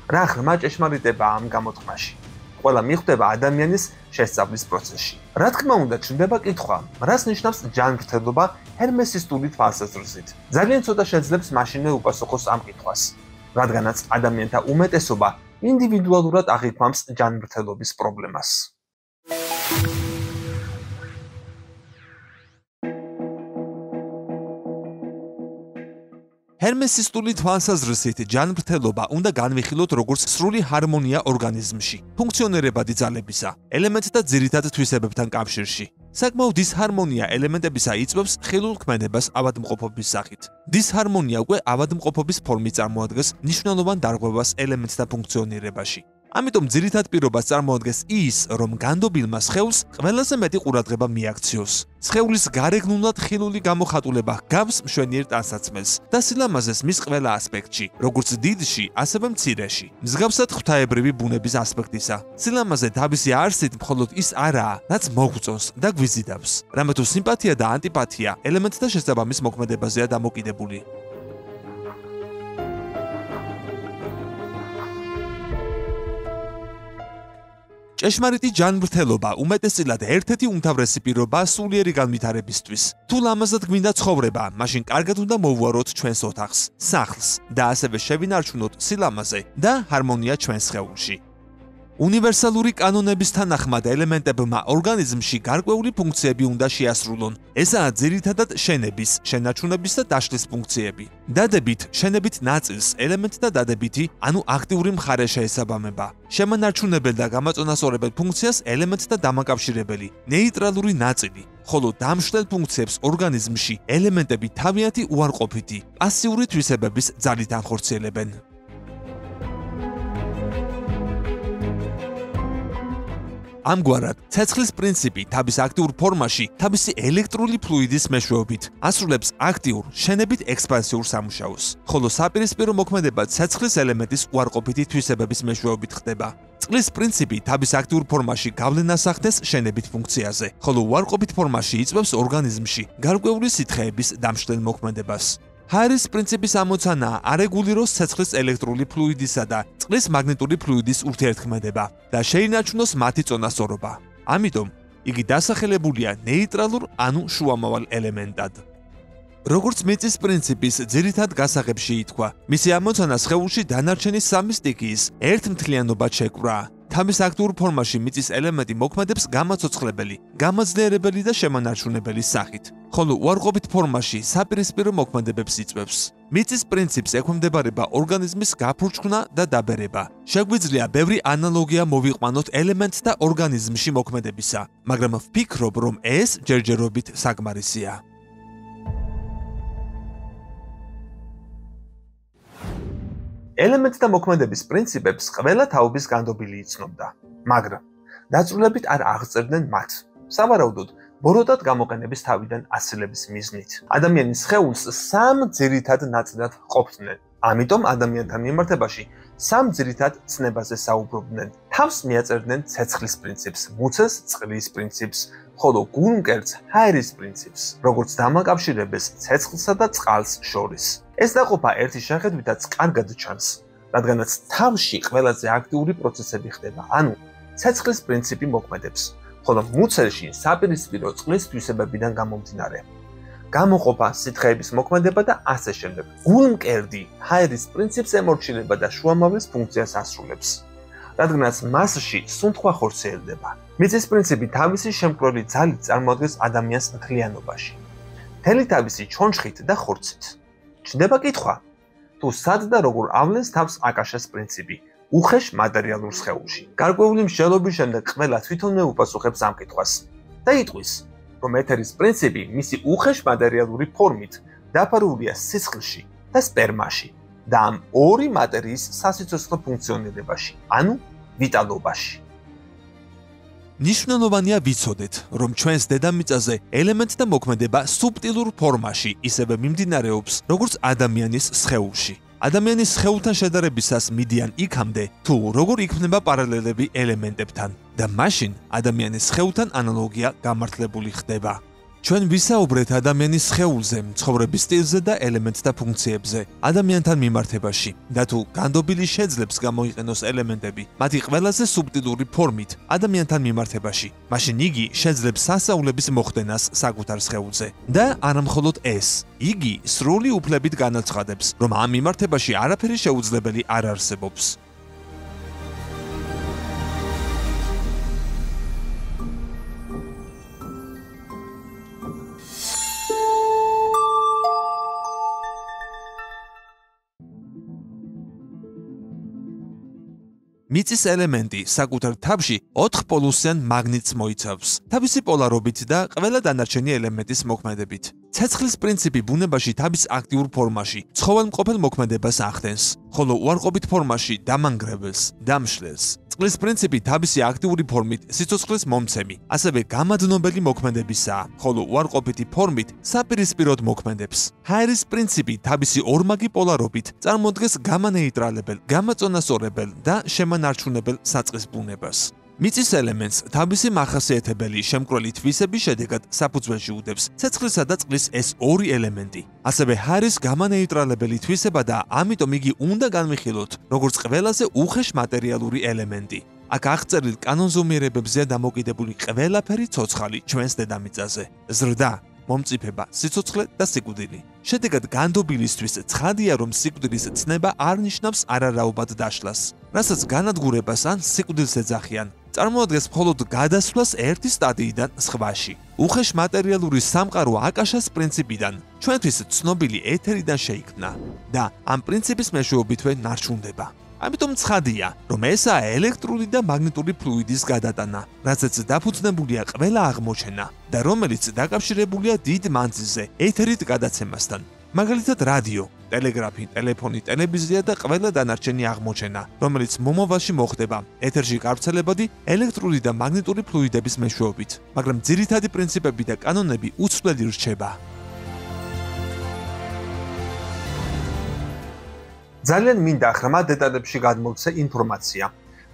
A: რა ღრმა ჭეშმარიტებაა ამ გამოთქმაში. ყველა მიხვდება ადამიანის შესწავლის პროცესში. რა თქმა უნდა, ჩნდება კითხვა, რას ნიშნავს ჯანმრთელობა ჰერმესისტული თვალსაზრისით. ძალიან ცოტა შეძლებს მაშინვე უპასუხოს ამ კითხვას, რადგანაც ადამიანთა უმეტესობა ინდივიდუალურად აღიქვამს ჯანმრთელობის პრობლემას.
B: ჰერმესისტული თვალსაზრისით ჯანმრთელობა უნდა განვიხილოთ როგორც სრული ჰარმონია ორგანიზმში, ფუნქციონირებადი ძალებისა, ელემენტთა ძირითად თვისებებთან კავშირში. საკმაო დისჰარმონია ელემენტებისა იწვევს ხილულ ქმედებას ავადმყოფობის სახით. დისჰარმონია უკვე ავადმყოფობის ფორმით წარმოადგენს მნიშვნელოვან დარღვევას ელემენტთა ფუნქციონირებაში. ამიტომ ძირითად პირობას წარმოადგენს ის, რომ განდობილმა სხეულს ყველაზე მეტი ყურადღება მიაქციოს. სხეულის გარეგნულად ხილული გამოხატულება გავს მშვენიერ ტანსაცმელს და სილამაზეს მის ყველა ასპექტში, როგორც დიდში, ასევე მცირეში. მსგავსად ღვთაებრივი ბუნების ასპექტისა. სილამაზე თავისი არსით მხოლოდ ის არაა, რაც მოგწონს და გვიზიდავს. რამე თუ სიმპათია და ანტიპათია ელემენტთა შესაბამის მოქმედებაზეა დამოკიდებული. ჭეშმარიტი ჯანმრთელობა უმეტესწილად ერთ-ერთი უმთავრესი პირობაა სულიერი განვითარებისთვის. თუ ლამაზად გვინდა ცხოვრება, მაშინ კარგად უნდა მოვუაროთ ჩვენს ოთახს, სახლს და ასევე შევინარჩუნოთ სილამაზე და ჰარმონია ჩვენს სხეულში. უნივერსალური კანონების თანახმად ელემენტებმა ორგანიზმში გარკვეული ფუნქციები უნდა შეასრულონ. ესაა ძირითადად შენების, შენარჩუნების და დაშლის ფუნქციები. დადებით, შენებით ნაწილს ელემენტთა დადებითი, ანუ აქტიური მხარე შეესაბამება. შემანარჩუნებელ და გამაწონასწორებელ ფუნქციას ელემენტთა დამაკავშირებელი, ნეიტრალური ნაწილი. ხოლო დამშლელ ფუნქციებს ორგანიზმში ელემენტები თავიანთი უარყოფითი, პასიური თვისებების ძალით ანხორციელებენ. ამგვარად, ცეცხლის პრინციპი თავის აქტიურ ფორმაში, თავისი ელექტრული ფლუიდის მეშვეობით ასრულებს აქტიურ, შენებით ექსპანსიურ სამუშაოს, ხოლო საპირისპირო მოქმედება ცეცხლის ელემენტის უარყოფითი თვისებების მეშვეობით ხდება. წყლის პრინციპი თავის აქტიურ ფორმაში გავლენას ახდენს შენებით ფუნქციაზე, ხოლო უარყოფით ფორმაში იწვევს ორგანიზმში გარკვეული სითხეების დამშლელ მოქმედებას. ჰაერის პრინციპის ამოცანაა არეგულიროს ცეცხლის ელექტრული ფლუიდისა და წყლის მაგნიტური ფლუიდის ურთიერთქმედება და შეინარჩუნოს მათი წონასწორობა. ამიტომ იგი დასახელებულია ნეიტრალურ ანუ შუამავალ ელემენტად. როგორც მიწის პრინციპის ძირითად გასაღებში ითქვა, მისი ამოცანა სხეულში დანარჩენი სამი სტიქიის ერთმთლიანობად შეკვრა. თავის აქტიურ ფორმაში მიწის ელემენტი მოქმედებს გამაცოცხლებელი, გამაძლიერებელი და შემანარჩუნებელი სახით, ხოლო უარყოფით ფორმაში საპირისპირო მოქმედებებს იწვევს. მიწის პრინციპს ექვემდებარება ორგანიზმის გაფურჩხვნა და დაბერება. შეგვიძლია ბევრი ანალოგია მოვიყვანოთ ელემენტთა ორგანიზმში მოქმედებისა, მაგრამ ვფიქრობ, რომ ეს ჯერჯერობით საკმარისია.
A: ელემენტთა მოქმედების პრინციპებს ყველა თაობის განდობილი იცნობდა, მაგრამ დაწვრილებით არ აღწერდნენ მათ. სავარაუდოდ, ბოროტად გამოყენების თავიდან ასილების მიზნით. ადამიანის სხეულს სამ ძირითად ნაწილად ყოფდნენ. ამიტომ ადამიანთან მიმართებაში სამ ძირითად ცნებაზე საუბრობდნენ. თავს მიაწერდნენ ცეცხლის პრინციპს, მუცელს წყლის პრინციპს, ხოლო გულმკერდს ჰაერის პრინციპს, როგორც დამაკავშირებელს ცეცხლსა და წყალს შორის. ეს დაყოფა ერთი შეხედვითაც კარგად ჩანს, რადგანაც თავში ყველაზე აქტიური პროცესები ხდება, ანუ ცეცხლის პრინციპი მოქმედებს, ხოლო მუცელში საპირისპირო წყლის თვისებებიდან გამომდინარე. გამოყოფა, სითხეების მოქმედება და ასე შემდეგ. გულმკერდი ჰაერის პრინციპს ემორჩილება და შუამავლის ფუნქციას ასრულებს, რადგანაც მასში სუნთქვა ხორციელდება. მიწის პრინციპი თავისი შემკვრელი ძალით წარმოადგენს ადამიანს მთლიანობაში, მთელი თავისი ჩონჩხით და ხორცით. ჩნდება კითხვა, თუ სად და როგორ ავლენს თავს აკაშას პრინციპი უხეშ მატერიალურ სხეულში. გარკვეული მსჯელობის შემდეგ ყველა თვითონვე უპასუხებს ამ კითხვას და იტყვის, რომ ეთერის პრინციპი მისი უხეშ მატერიალური ფორმით დაფარულია სისხლში და სპერმაში და ამ ორი მატერიის სასიცოცხლო ფუნქციონირებაში, ანუ ვიტალობაში.
B: ნიშნულოვანია ვიცოდეთ, რომ ჩვენს დედამიწაზე ელემენტთა მოქმედება სუბტილურ ფორმაში ისევე მიმდინარეობს, როგორც ადამიანის სხეულში. ადამიანის სხეულთან შედარებისას მიდიან იქამდე, თუ როგორ იქმნება პარალელები ელემენტებთან და მაშინ ადამიანის სხეულთან ანალოგია გამართლებული ხდება. ჩვენ ვისაუბრეთ ადამიანის სხეულზე, ცხოვრების სტილზე და ელემენტთა ფუნქციებზე ადამიანთან მიმართებაში და თუ განდობილი შეძლებს გამოიყენოს ელემენტები მათი ყველაზე სუბტილური ფორმით ადამიანთან მიმართებაში, მაშინ იგი შეძლებს სასწაულების მოხდენას საკუთარ სხეულზე და არა მხოლოდ ეს, იგი სრული უფლებით განაცხადებს, რომ ამ მიმართებაში არაფერი შეუძლებელი არ არსებობს. მიწის ელემენტი საკუთარ თავში 4 პოლუსიან მაგნიტს მოიცავს, თავისი პოლარობით და ყველა დანარჩენი ელემენტის მოქმედებით. ცეცხლის პრინციპი ბუნებაში თავის აქტიურ ფორმაში ცხოველმყოფელ მოქმედებას ახდენს, ხოლო უარყოფით ფორმაში დამანგრეველს, დამშლელს. წყლის პრინციპი თავისი აქტიური ფორმით სიცოცხლის მომცემი, ასევე გამადნობელი მოქმედებისაა, ხოლო უარყოფითი ფორმით საპირისპიროდ მოქმედებს. ჰაერის პრინციპი თავისი ორმაგი პოლარობით წარმოადგენს გამანეიტრალებელ, გამაწონასწორებელ და შემანარჩუნებელ საწყის ბუნებას. მიწის ელემენტს თავისი მახასიათებელი შემკვრელი თვისების შედეგად საფუძველში უდევს ცეცხლისა და წყლის ეს ორი ელემენტი. ასევე ჰაერის გამანეიტრალებელი თვისება და ამიტომ იგი უნდა განვიხილოთ, როგორც ყველაზე უხეშ მატერიალური ელემენტი. აქ აღწერილ კანონზომიერებებზეა დამოკიდებული ყველაფერი ცოცხალი ჩვენს დედამიწაზე. ზრდა, მომწიფება, სიცოცხლე და სიკვდილი. შედეგად განდობილისთვის ცხადია, რომ სიკვდილის ცნება არ ნიშნავს არარაობად დაშლას, რასაც განადგურებას ან სიკვდილს ეძახიან. წარმოადგენს მხოლოდ გადასვლას ერთი სტადიიდან სხვაში. უხეშ მატერიალური სამყარო აკაშას პრინციპიდან, ჩვენთვის ცნობილი ეთერიდან შეიქმნა და ამ პრინციპის მეშვეობითვე ნარჩუნდება. ამიტომ ცხადია, რომ ესაა ელექტრული და მაგნიტური ფლუიდის გადატანა, რაზეც დაფუძნებულია ყველა აღმოჩენა და რომელიც დაკავშირებულია დიდ მანძილზე ეთერით გადაცემასთან. მაგალითად რადიო, ტელეგრაფი, ტელეფონი, ტელევიზია და ყველა დანარჩენი აღმოჩენა, რომელიც მომავალში მოხდება ეთერში გავრცელებადი ელექტრული და მაგნიტური ფლუიდების მეშვეობით, მაგრამ ძირითადი პრინციპები და კანონები უცვლელი რჩება.
A: ძალიან მინდა ხრმა დეტალებში გადმოვცე ინფორმაცია,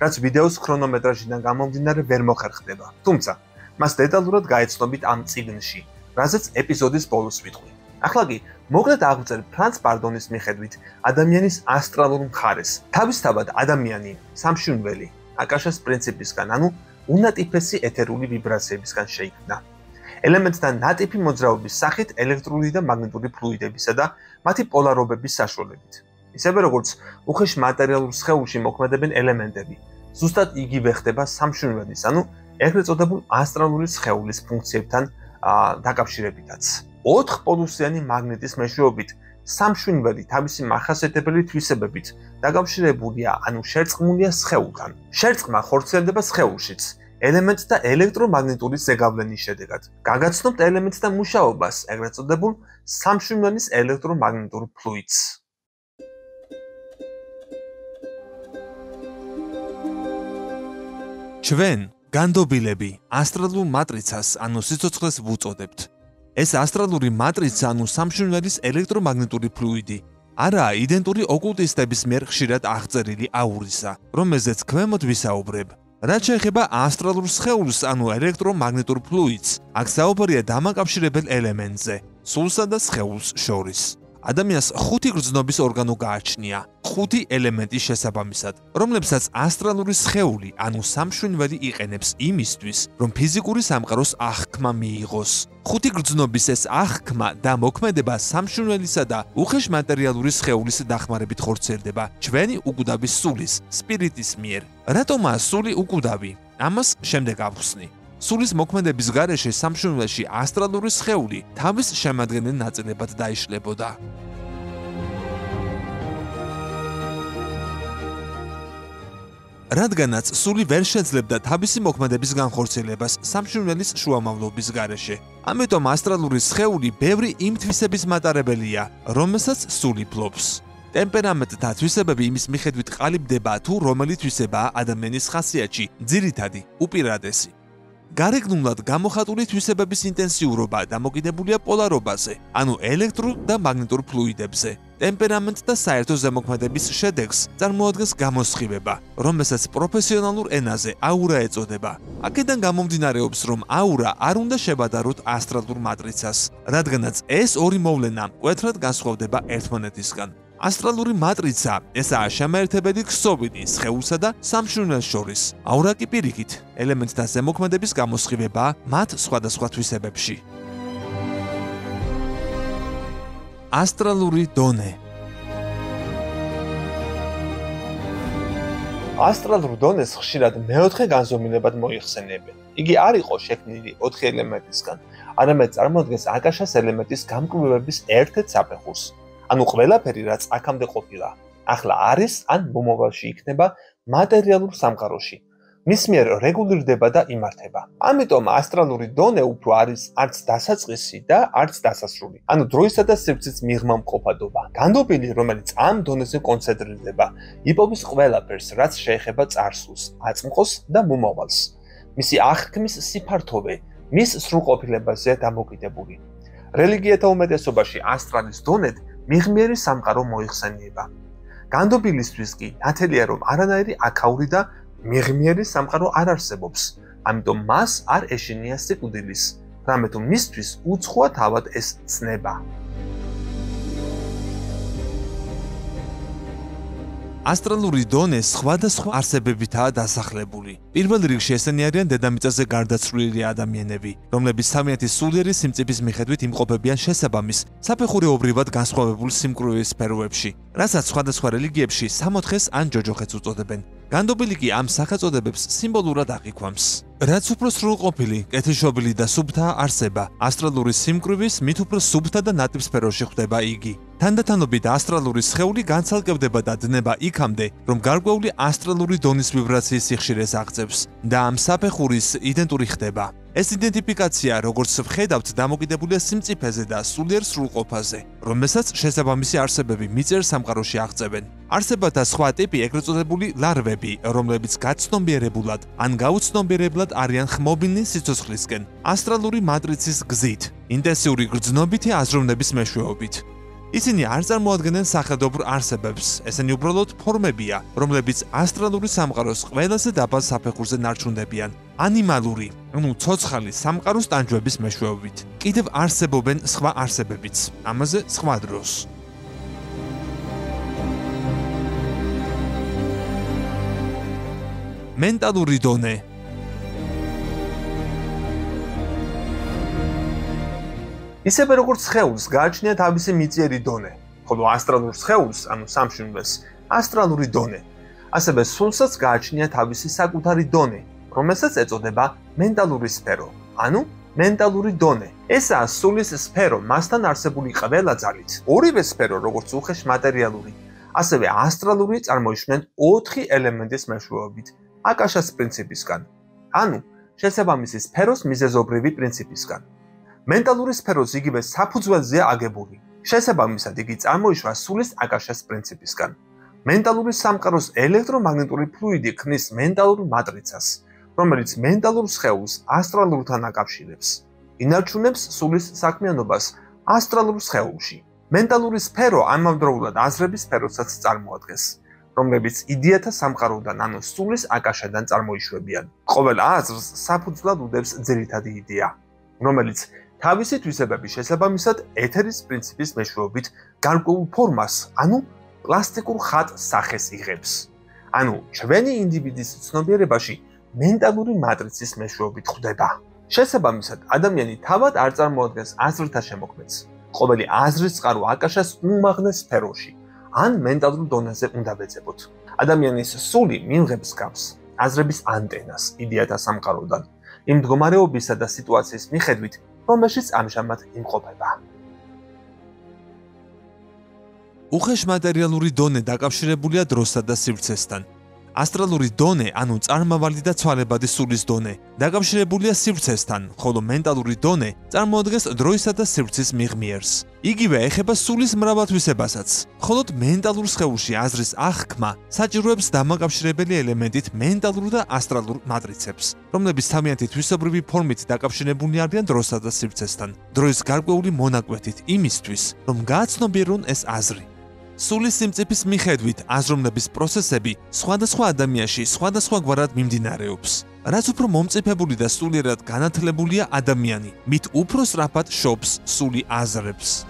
A: რაც ვიდეოს ქრონომეტრაჟიდან გამომდინარე ვერ მოხერხდება. თუმცა, მას დეტალურად გაეცნობით ამ წიგნში, რაზეც ეპიზოდის ბოლოს ვიტყვი. ახლა კი მოკლედ აღვწერ ფრანც ბარდონის მიხედვით ადამიანის ასტრალურ მხარეს. თავისთავად ადამიანი სამშუნველი აკაშას პრინციპისგან, ანუ უნატიფესი ეთერული ვიბრაციებისგან შეიქმნა. ელემენტთან ნატიფი მოძრაობის სახით ელექტრული და მაგნიტური ფლუიდებისა და მათი პოლარობების საშუალებით. ისევე როგორც უხეშ მატერიალურ სხეულში მოქმედებენ ელემენტები, ზუსტად იგივე ხდება სამშუნველის, ანუ ეგრეთ წოდებულ ასტრალური სხეულის ფუნქციებთან დაკავშირებითაც. 4 პოლუსიანი მაგნიტის მეშვეობით სამშუნველი თავისი მახასიათებელი თვისებებით დაკავშირებულია, ანუ შერწყმულია სხეულთან. შერწყმა ხორციელდება სხეულშიც, ელემენტთა ელექტრომაგნიტური ზეგავლენის შედეგად. გაგაცნობთ ელემენტთა მუშაობას, ეგრეთ წოდებულ სამშუნველის ელექტრომაგნიტურ ფლუიდს.
B: ჩვენ განდობილები ასტრალურ მატრიცას, ანუ სიცოცხლეს ვუწოდებთ. ეს ასტრალური მატრიცა, ანუ სამშვილდელის ელექტრომაგნიტური ფლუიდი, არაა identური ოკულტისტების მიერ ხშირად აღწერილი აურისა, რომელზეც ქვემოთ ვისაუბრებ. რაც შეეხება ასტრალურ სხეულს, ანუ ელექტრომაგნიტურ ფლუიდს, აქ საუბარია დამაკავშირებელ ელემენტზე, სულსა და სხეულს შორის. ადამიანს 5 გრძნობის ორგანო გააჩნია, 5 ელემენტის შესაბამისად, რომლებსაც ასტრალური სხეული, ანუ სამშვილდელი იყენებს იმისთვის, რომ ფიზიკური სამყაროს აღქმა მიიღოს. 5 გრძნობის ეს აღქმა და მოქმედება სამშვილდელისა და უხეშ მატერიალური სხეულის დახმარებით ხორციელდება ჩვენი უკვდავის სულის, სპირიტის მიერ. რატომაა სული უკვდავი? ამას შემდეგ ავხსნი. სულის მოქმედების გარეშე სამშვილდელში ასტრალური სხეული თავის შემადგენელ ნაწილებად დაიშლებოდა. რადგანაც სული ვერ შეძლებდა თავისი მოქმედების განხორციელებას სამშვილდელის შუამავლობის გარეშე. ამიტომ ასტრალური სხეული ბევრი იმ თვისების მატარებელია, რომელსაც სული ფლობს. ტემპერამენტთა თვისებები იმის მიხედვით ყალიბდება, თუ რომელი თვისებაა ადამიანის ხასიათში ძირითადი, უპირატესი. გარეგნულად გამოხატული თვისებების ინტენსიურობა დამოკიდებულია პოლარობაზე, ანუ ელექტრულ და მაგნიტურ ფლუიდებზე. ტემპერამენტ და საერთო ზემოქმედების შედეგს წარმოადგენს გამოსხივება, რომელსაც პროფესიონალურ ენაზე აურა ეწოდება. აქედან გამომდინარეობს, რომ აურა არ უნდა შებადაროთ ასტრალურ მატრიცას, რადგანაც ეს ორი მოვლენა მკვეთრად განსხვავდება ერთმანეთისგან. ასტრალური მატრიცა ესაა შემაერთებელი ქსოვილი სხეულსა და სამშვილდელს შორის. აურა კი პირიქით, ელემენტთა ზემოქმედების გამოსხივებაა მათ სხვადასხვა თვისებებში. ასტრალური დონე.
A: ასტრალურ დონეს ხშირად მეოთხე განზომილებად მოიხსენიებენ. იგი არ იყო შექმნილი 4 ელემენტისგან, არამედ წარმოადგენს აკაშას ელემენტის გამკვირვების ერთ-ერთ საფეხურს. ანუ ყველაფერი, რაც აქამდე ყოფილა, ახლა არის ან მომავალში იქნება მატერიალურ სამყაროში. მის მიერ რეგულირდება და იმართება. ამიტომ ასტრალური დონე უფრო არის არც დასაწყისი და არც დასასრული. ანუ დროისა და სივრცის მიღმა მყოფადობა. განდობილი, რომელიც ამ დონეზე კონცენტრირდება, იპოვის ყველაფერს, რაც შეეხება წარსულს, აწმყოს და მომავალს. მისი აღქმის სიფართოვე მის სრულყოფილებაზე დამოკიდებული. რელიგიათა უმეტესობაში ასტრალის დონედ მიღმიერი სამყარო მოიხსენიება. განდობილისთვის კი ნათელია, რომ არანაირი აქაური და მიღმიერი სამყარო არ არსებობს, ამიტომ მას არ ეშინია სიკვდილის, რამე თუ მისთვის უცხოა თავად ეს ცნება.
B: ასტრალური დონე სხვადასხვა არსებებითაა დასახლებული. პირველ რიგში ესენი არიან დედამიწაზე გარდაცვლილი ადამიანები, რომლებიც თავიანთი სულიერი სიმწიფის მიხედვით იმყოფებიან შესაბამის, საფეხურეობრივად განსხვავებულ სიმკვრივის სფეროებში, რასაც სხვადასხვა რელიგიებში სამოთხეს ან ჯოჯოხეთს უწოდებენ. განდობილი კი ამ სახელწოდებებს სიმბოლურად აღიქვამს. რაც უფრო სრულყოფილი, კეთილშობილი და სუფთა არსება, ასტრალური სიმკვრივის მით უფრო სუფთა და ნატიფ სფეროში ხვდება იგი. თანდათანობით ასტრალური სხეული განცალკევდება და დნება იქამდე, რომ გარკვეული ასტრალური დონის ვიბრაციის სიხშირეს აღწევს და ამ საფეხურის იდენტური ხდება. ეს იდენტიფიკაცია, როგორც ვხედავთ, დამოკიდებულია სიმწიფეზე და სულიერ სრულყოფაზე, რომელსაც შესაბამისი არსებები მიწერ სამყაროში აღწევენ. არსებათა სხვა ტიპი ეგრეთ წოდებული ლარვები, რომლებიც გაცნობიერებულად ან გაუცნობიერებლად არიან ხმობილნი სიცოცხლისკენ, ასტრალური მატრიცის გზით, ინტენსიური გრძნობითი აზროვნების მეშვეობით. ისინი არ წარმოადგენენ სახელდობრ არსებებს, ესენი უბრალოდ ფორმებია, რომლებიც ასტრალური სამყაროს ყველაზე დაბალ საფეხურზე ნარჩუნდებიან. ანიმალური, ანუ ცოცხალი სამყაროს ტანჯვების მეშვეობით. კიდევ არსებობენ სხვა არსებებიც, ამაზე სხვა დროს. მენტალური დონე.
A: ისევე როგორც სხეულს გააჩნია თავისი მიწიერი დონე, ხოლო ასტრალურ სხეულს, ანუ სამშვილდელს, ასტრალური დონე. ასევე სულსაც გააჩნია თავისი საკუთარი დონე, რომელსაც ეწოდება მენტალური სფერო, ანუ მენტალური დონე. ესაა სულის სფერო მასთან არსებული ყველა ძალით. ორივე სფერო, როგორც უხეშ მატერიალური, ასევე ასტრალური წარმოიშვნენ 4 ელემენტის მეშვეობით, აკაშას პრინციპისგან, ანუ შესაბამისი სფეროს მიზეზობრივი პრინციპისგან. მენტალური სფეროს იგივე საფუძველზეა აგებული. შესაბამისად იგი წარმოიშვა სულის აკაშას პრინციპისგან. მენტალური სამყაროს ელექტრომაგნიტური ფლუიდი ქმნის მენტალურ მატრიცას, რომელიც მენტალურ სხეულს ასტრალურთან აკავშირებს. ინარჩუნებს სულის საქმიანობას ასტრალურ სხეულში. მენტალური სფერო ამავდროულად აზრების სფეროსაც წარმოადგენს, რომლებიც იდეათა სამყაროდან, ანუ სულის აკაშედან წარმოიშვებიან. ყოველ აზრს საფუძვლად უდევს ძირითადი იდეა, რომელიც თავისი თვისებების შესაბამისად ეთერის პრინციპის მეშვეობით გარკვეულ ფორმას, ანუ პლასტიკურ ხატ-სახეს იღებს. ანუ ჩვენი ინდივიდის ცნობიერებაში მენტალური მატრიცის მეშვეობით ხვდება. შესაბამისად, ადამიანი თავად არ წარმოადგენს აზრთა შემოქმედს. ყოველი აზრის წყარო აკაშას უმაღლეს სფეროში, ან მენტალურ დონეზე უნდა ვეძებოთ. ადამიანის სული მიმღებს გავს აზრების ანტენას იდეათა სამყაროდან, იმ მდგომარეობისა და სიტუაციის მიხედვით, რომელშიც ამჟამად იმყოფება.
B: უხეშ მატერიალური დონე დაკავშირებულია დროსა და სივრცესთან. ასტრალური დონე, ანუ წარმავალი და ცვალებადი სულის დონე, დაკავშირებულია სივრცესთან, ხოლო მენტალური დონე წარმოადგენს დროისა და სივრცის მიღმიერს. იგივე ეხება სულის მრავალთვისებასაც, ხოლო მენტალურ სხეულში აზრის აღქმა საჭიროებს დამაკავშირებელი ელემენტით მენტალურ და ასტრალურ მატრიცებს, რომლებიც თავიანთი თვისობრივი ფორმით დაკავშირებული არიან დროსა და სივრცესთან, დროის გარკვეული მონაკვეთით იმისთვის, რომ გააცნობიერონ ეს აზრი. სულის სიმწიფის მიხედვით აზროვნების პროცესები სხვადასხვა ადამიანში სხვადასხვაგვარად მიმდინარეობს. რაც უფრო მომწიფებული და სულიერად განათლებულია ადამიანი, მით უფრო სწრაფად შობს სული აზრებს.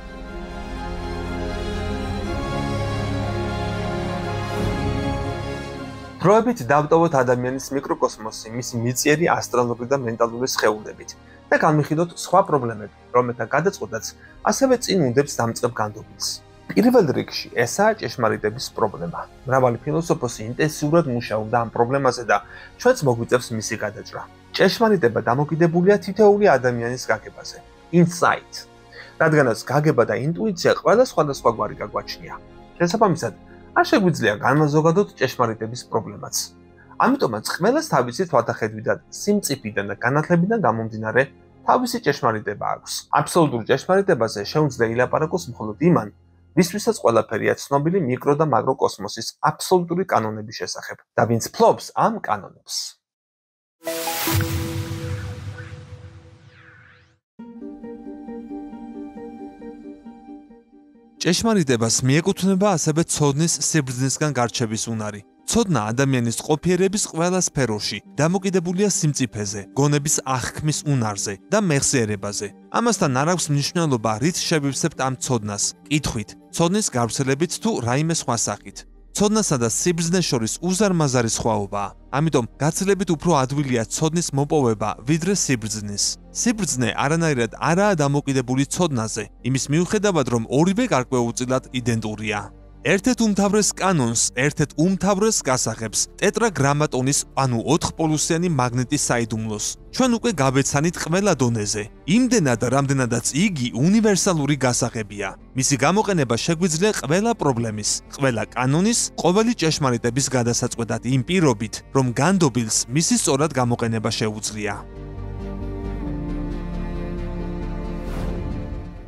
A: დროებით დავტოვოთ ადამიანის მიკროკოსმოსი მისი მიწიერი ასტრალური და მენტალური სხეულებით და განვიხილოთ სხვა პრობლემები, რომელთა გადაწყვეტაც ასევე წინ უნდებს დამწყებ განდობილს. პირველ რიგში ესაა ჭეშმარიტების პრობლემა. მრავალი ფილოსოფოსი ინტენსიურად მუშაობდა ამ პრობლემაზე და ჩვენც მოგვიწევს მისი გადაჭრა. ჭეშმარიტება დამოკიდებულია თითოეული ადამიანის გაგებაზე, insight, რადგანაც გაგება და ინტუიცია ყველა სხვადასხვაგვარი გაგვაჩნია. შესაბამისად, არ შეგვიძლია განმაზოგადოთ ჭეშმარიტების პრობლემაც. ამიტომაც ყველას თავისი თვალთახედვიდან, სიმწიფიდან და განათლებიდან გამომდინარე თავისი ჭეშმარიტება აქვს. აბსოლუტურ ჭეშმარიტებაზე შეუძლია ილაპარაკოს მხოლოდ იმან, ვისთვისაც ყველაფერია ცნობილი მიკრო და მაკრო კოსმოსის აბსოლუტური კანონების შესახებ და ვინც ფლობს ამ კანონებს.
B: ჭეშმარიტებას მიეკუთვნება ასევე ცოდნის სიბრძნისგან გარჩევის უნარი. ცოდნა ადამიანის ყოფიერების ყველა სფეროში დამოკიდებულია სიმწიფეზე, გონების აღქმის უნარზე და მეხსიერებაზე. ამასთან არ აქვს მნიშვნელობა, რით შევივსებთ ამ ცოდნას, კითხვით, ცოდნის გავრცელებით თუ რაიმე სხვა სახით. ცოდნასა და სიბრძნეს შორის უზარმაზარი სხვაობაა. ამიტომ გაცილებით უფრო ადვილია ცოდნის მოპოვება, ვიდრე სიბრძნის. სიბრძნე არანაირად არაა დამოკიდებული ცოდნაზე, იმის მიუხედავად, რომ ორივე გარკვეულწილად იდენტურია. ერთ-ერთ უმთავრეს კანონს, ერთ-ერთ უმთავრეს გასაღებს ტეტრაგრამატონის, ანუ 4-პოლუსიანი მაგნეტის საიდუმლოს. ჩვენ უკვე გავეცანით ყველა დონეზე. იმდენად, რამდენადაც იგი უნივერსალური გასაღებია. მისი გამოყენება შეგვიძლია ყველა პრობლემის, ყველა კანონის, ყოველი ჭეშმარიტების გადასაწყვეტად იმ პირობით, რომ განდობილს მისი სწორად გამოყენება შეუძლია.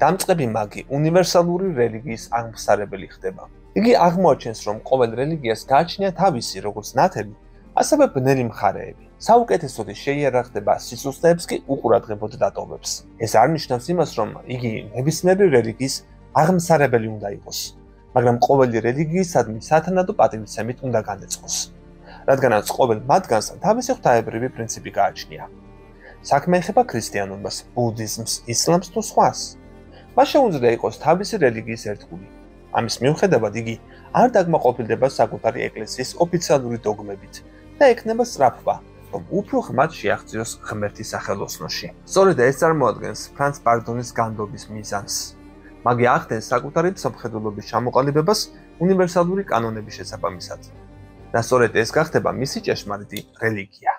A: დამწყები მაგი უნივერსალური რელიგიის აღმსარებელი ხდება. იგი აღმოაჩენს, რომ ყოველ რელიგიას გააჩნია თავისი, როგორც ნათელი, ასევე ბნელი მხარეები. საუკეთესოდ შეიარაღდება სისუსტეებს კი უყურადღებოდ დატოვებს. ეს არ ნიშნავს იმას, რომ იგი ნებისმიერი რელიგიის აღმსარებელი უნდა იყოს, მაგრამ ყოველი რელიგიისადმი სათანადო პატივისცემით უნდა განეწყოს, რადგანაც ყოველ მათგანს თავისი ღვთაებრივი პრინციპი გააჩნია. საქმე ეხება ქრისტიანობას, ბუდიზმს, ისლამს თუ სხვას. მას შეუძლია იყოს თავისი რელიგიის ერთგული. ამის მიუხედავად იგი არ დაკმაყოფილდება საკუთარი ეკლესიის ოფიციალური დოგმებით და ექნება სწრაფვა, რომ უფრო ღრმად შეაღწიოს ღმერთის სახელოსნოში. სწორედ ეს წარმოადგენს ფრანც ბარდონის განდობის მიზანს. მაგი ახდენს საკუთარი სამხედროების ჩამოყალიბებას უნივერსალური კანონების შესაბამისად. და სწორედ ეს გახდება მისი ჭეშმარიტი რელიგია.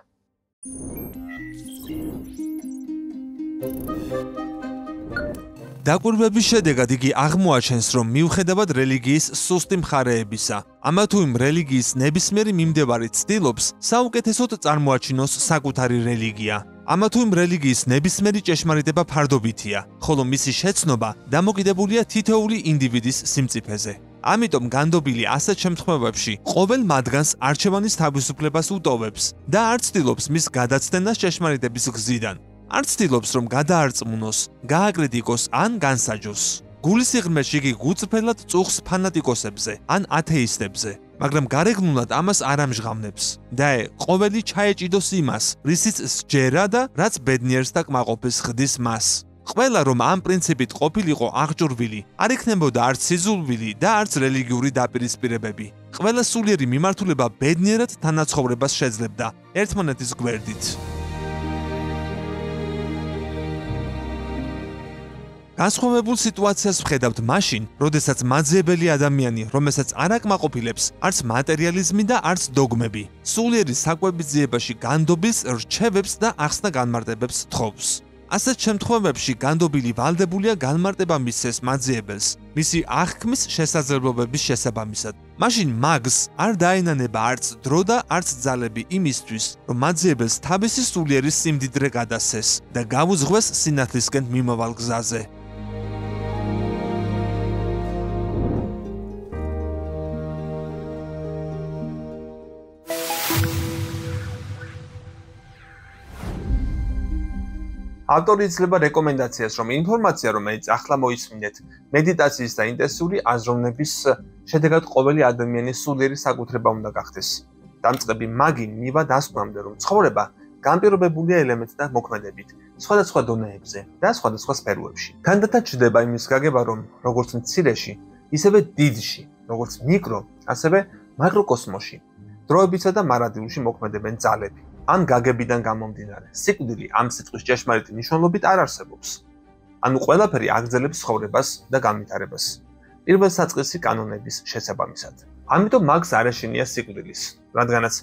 B: დაკვირვების შედეგად იგი აღმოაჩენს, რომ მიუხედავად რელიგიის სუსტი მხარეებისა, ამა თუ იმ რელიგიის ნებისმიერი მიმდევარი ცდილობს საუკეთესოდ წარმოაჩინოს საკუთარი რელიგია. ამა თუ იმ რელიგიის ნებისმიერი ჭეშმარიტება ფარდობითია, ხოლო მისი შეცნობა დამოკიდებულია თითოეული ინდივიდის სიმწიფეზე. ამიტომ განდობილი ასეთ შემთხვევებში ყოველ მათგანს არჩევანის თავისუფლებას უტოვებს და არ ცდილობს მის გადაცდენას ჭეშმარიტების გზიდან. არ ცდილობს რომ გადაარწმუნოს, გააკრიტიკოს ან განსაჯოს. გულისიღრმეში იგი გუწფრელად წუხს ფანატიკოსებზე ან ათეისტებზე, მაგრამ გარეგნულად ამას არ ამჟღავნებს. და ყოველი ჩაეჭიდოს იმას, რისიც სჯერა და რაც ბედნიერს და კმაყოფილს ხდის მას. ყველა რომ ამ პრინციპით ყოფილიყო აღჭურვილი, არ იქნებოდა არც სიზულვილი და არც რელიგიური დაპირისპირებები. ყველა სულიერი მიმართულება ბედნიერად თანაცხოვრებას შეძლებდა ერთმანეთის გვერდით. განსხვავებულ სიტუაციას ვხედავთ მაშინ, როდესაც მაძიებელი ადამიანი, რომელსაც არ აკმაყოფილებს არც მატერიალიზმი და არც დოგმები, სულიერი საკვების ძიებაში განდობის, რჩევებს და ახსნა განმარტებებს თხოვს. ასეთ შემთხვევებში განდობილი ვალდებულია განმარტება მისცეს მაძიებელს, მისი აღქმის შესაძლებლობების შესაბამისად. მაშინ მაგს არ დაენანება არც დრო და არც ძალები იმისთვის, რომ მაძიებელს თავისი სულიერი სიმდიდრე გადასცეს და გაუძღვეს სინათლისკენ მიმავალ გზაზე.
A: ავტორი იძლევა რეკომენდაციას, რომ ინფორმაცია, რომელიც ახლა მოისმინეთ, მედიტაციის და ინტენსიური აზროვნების შედეგად ყოველი ადამიანის სულიერი საკუთრება უნდა გახდეს. დამწყები მაგი მივა დასკვნამდე, რომ ცხოვრება განპირობებულია ელემენტთა მოქმედებით, სხვადასხვა დონეებზე და სხვადასხვა სფეროებში. განდათა ჩრდება იმის გაგება, რომ როგორც მცირეში, ისევე დიდში, როგორც მიკრო, ასევე მაკროკოსმოსში, დროებისა და მარადილში მოქმედებენ ძალები. ამ გაგებიდან გამომდინარე, სიკვდილი ამ სიტყვის ჭეშმარიტი მნიშვნელობით არ არსებობს. ანუ ყველაფერი აგრძელებს ცხოვრებას და განვითარებას. პირველ საწყისი კანონების შესაბამისად. ამიტომ მაგს არ ეშინია სიკვდილის, რადგანაც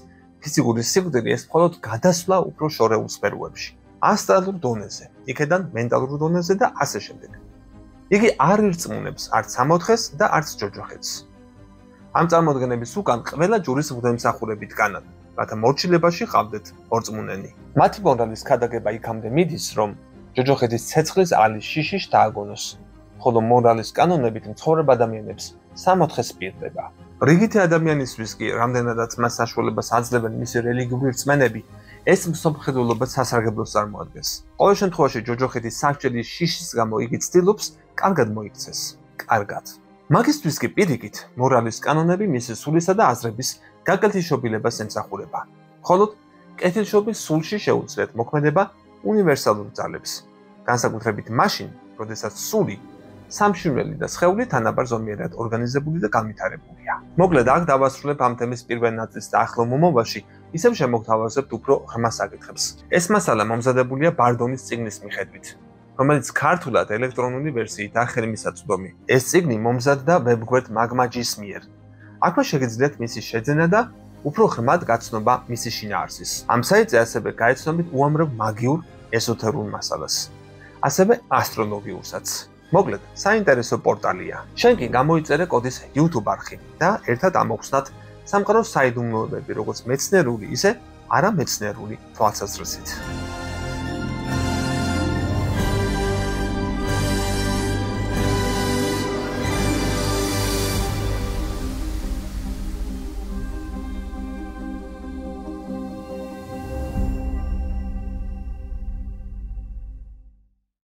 A: ფიზიკური სიკვდილი ეს მხოლოდ გადასვლა უფრო შორეულ სფეროებში, ასტრალურ დონეზე, იქედან მენტალურ დონეზე და ასე შემდეგ. იგი არ ირწმუნებს არც სამოთხეს და არც ჯოჯოხეთს. ამ წარმოდგენების უკან ყველა ჯურის ღვთისმსახურებით განან. რათა მორჩილებაში ყავდეთ ორწმუნენი. მათი მორალის ქადაგება იქამდე მიდის, რომ ჯოჯოხეთის ცეცხლის ალის შიშიშ დააგონოს, ხოლო მორალის კანონებით მცხოვრებ ადამიანებს სამოთხეს პირდება. რიგითი ადამიანისთვის კი, რამდენადაც მას საშუალებას აძლევენ მისი რელიგიური რწმენები, ეს მსოფლმხედველობა სასარგებლოს წარმოადგენს. ყოველ შემთხვევაში ჯოჯოხეთის სასჯელი შიშის გამო იგი ცდილობს კარგად მოიქცეს. კარგად. მაგისთვის კი პირიქით, მორალის კანონები მისი სულისა და აზრების გაკეთილშობილებას ემსახურება. მხოლოდ კეთილშობის სულში შეუძლიათ მოქმედება უნივერსალურ ძალებს. განსაკუთრებით მაშინ, როდესაც სული, სამშინვლელი და სხეული თანაბარ ზომიერად ორგანიზებული და განვითარებულია. მოკლედ, აქ დავასრულებ ამ თემის პირველ ნაწილს და ახლო მომავალში ისევ შემოგთავაზებთ უფრო ღრმა საკითხებს. ეს მასალა მომზადებულია ბარდონის წიგნის მიხედვით, რომელიც ქართულად ელექტრონული ვერსიითაა ხელმისაწვდომი. ეს წიგნი მომზადდა ვებგვერდ მაგმაჯის მიერ. აქვე შეგიძლიათ მისი შეძენა და უფრო ღრმად გაცნობა მისი შინაარსის. ამ საიტზე ასევე გაეცნობით უამრავ მაგიურ ესოთერულ მასალას, ასევე ასტროლოგიურსაც. მოკლედ, საინტერესო პორტალია. შენ კი გამოიწერე კოდის YouTube არხი და ერთად ამოხსნათ სამყაროს საიდუმლოებები, როგორც მეცნიერული, ისე არამეცნიერული თვალსაზრისით.